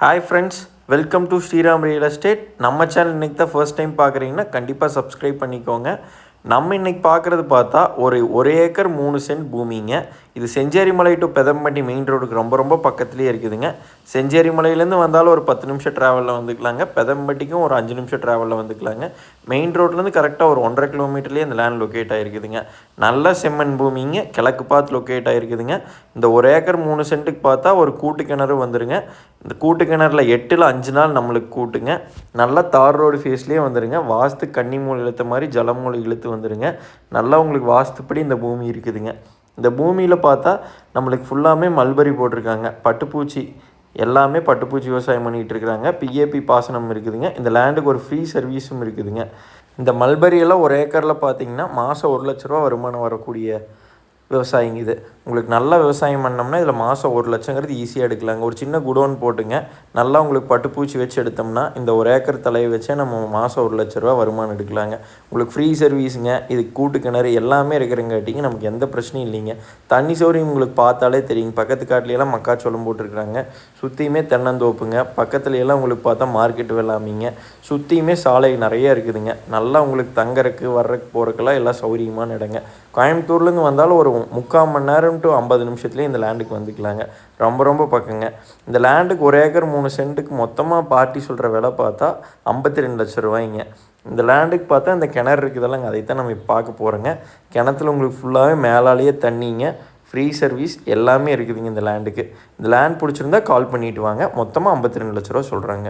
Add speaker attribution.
Speaker 1: Hi friends, welcome to Sriram real estate. நம்ம channel இன்றைக்கி தான் ஃபர்ஸ்ட் டைம் பார்க்குறீங்கன்னா கண்டிப்பாக சப்ஸ்கிரைப் பண்ணிக்கோங்க. நம்ம இன்றைக்கி பார்க்குறது பார்த்தா ஒரு ஏக்கர் 3 சென்ட் பூமிங்க. இது செஞ்சேரிமலை டு பெதம்பட்டி மெயின் ரோடுக்கு ரொம்ப பக்கத்துலேயே இருக்குதுங்க. செஞ்சேரிமலையிலேருந்து வந்தாலும் ஒரு 10 நிமிஷம் ட்ராவலில் வந்துக்கலாங்க. பெதம்பட்டிக்கும் ஒரு 5 நிமிஷம் ட்ராவலில் வந்துக்கலாங்க. மெயின் ரோட்லேருந்து கரெக்டாக ஒரு 1.5 கிலோமீட்டர்லேயே இந்த லேண்ட் லொக்கேட் ஆகிருக்குதுங்க. நல்ல செம்மண் பூமிங்க, கிழக்கு பார்த்து லொக்கேட் ஆகிருக்குதுங்க. இந்த ஒரு ஏக்கர் 3 சென்ட்டுக்கு பார்த்தா ஒரு கூட்டு கிணறு வந்துடுங்க. இந்த கூட்டு கிணறுல 8ல் 5 நாள் நம்மளுக்கு கூட்டுங்க. நல்லா தார் ரோடு ஃபேஸ்லேயே வந்துடுங்க. வாஸ்து கன்னிமூல் இழுத்த மாதிரி ஜலமூல் இழுத்து வந்துடுங்க. நல்லா உங்களுக்கு வாஸ்துப்படி இந்த பூமி இருக்குதுங்க. இந்த பூமியில் பார்த்தா நம்மளுக்கு ஃபுல்லாமே மல்பரி போட்டிருக்காங்க. பட்டுப்பூச்சி எல்லாமே பட்டுப்பூச்சி விவசாயம் பண்ணிகிட்டு இருக்கிறாங்க. பிஏபி பாசனம் இருக்குதுங்க. இந்த லேண்டுக்கு ஒரு ஃப்ரீ சர்வீஸும் இருக்குதுங்க. இந்த மல்பரியெல்லாம் ஒரு ஏக்கரில் பார்த்தீங்கன்னா மாதம் 1 லட்ச ரூபா வருமானம் வரக்கூடிய விவசாயிங்க இது. உங்களுக்கு நல்லா விவசாயம் பண்ணோம்னா இதில் மாதம் 1 லட்சங்கிறது ஈஸியாக எடுக்கலாங்க. ஒரு சின்ன குடோன் போட்டுங்க, நல்லா உங்களுக்கு பட்டுப்பூச்சி வச்சு எடுத்தோம்னா இந்த ஒரு ஏக்கர் தலையை வச்சே நம்ம மாதம் 1 லட்ச ரூபா வருமானம் எடுக்கலாங்க. உங்களுக்கு ஃப்ரீ சர்வீஸுங்க. இது கூட்டு கிணறு எல்லாமே இருக்கிறங்காட்டிங்க நமக்கு எந்த பிரச்சனையும் இல்லைங்க. தண்ணி சௌரியம் உங்களுக்கு பார்த்தாலே தெரியுங்க. பக்கத்து காட்டிலெல்லாம் மக்காச்சோளம் போட்டிருக்கிறாங்க. சுற்றியுமே தென்னந்தோப்புங்க. பக்கத்துலையெல்லாம் உங்களுக்கு பார்த்தா மார்க்கெட் வெள்ளாமிங்க. சுற்றியுமே சாலை நிறைய இருக்குதுங்க. நல்லா உங்களுக்கு தங்கறக்கு வர்றதுக்கு போகிறதுக்கெல்லாம் எல்லாம் சௌரியமான இடங்க. கோயம்புத்தூர்லேருந்து வந்தாலும் ஒரு 3/4 மணி நேரம் டு 50 நிமிஷத்துலேயே இந்த லேண்டுக்கு வந்துக்கலாங்க. ரொம்ப பக்கங்க. இந்த லேண்டுக்கு ஒரு ஏக்கர் 3 சென்ட்டுக்கு மொத்தமாக பார்ட்டி சொல்கிற விலை பார்த்தா 52 லட்ச ரூபாய்ங்க. இந்த லேண்டுக்கு பார்த்தா இந்த கிணறு இருக்குதெல்லாங்க, அதைத்தான் நம்ம இப்போ பார்க்க போகிறோங்க. கிணத்துல உங்களுக்கு ஃபுல்லாகவே மேலாலேயே தண்ணிங்க, ஃப்ரீ சர்வீஸ் எல்லாமே இருக்குதுங்க இந்த லேண்டுக்கு. இந்த லேண்ட் பிடிச்சிருந்தா கால் பண்ணிவிட்டு வாங்க. மொத்தமாக 52 லட்ச ரூபா சொல்கிறாங்க.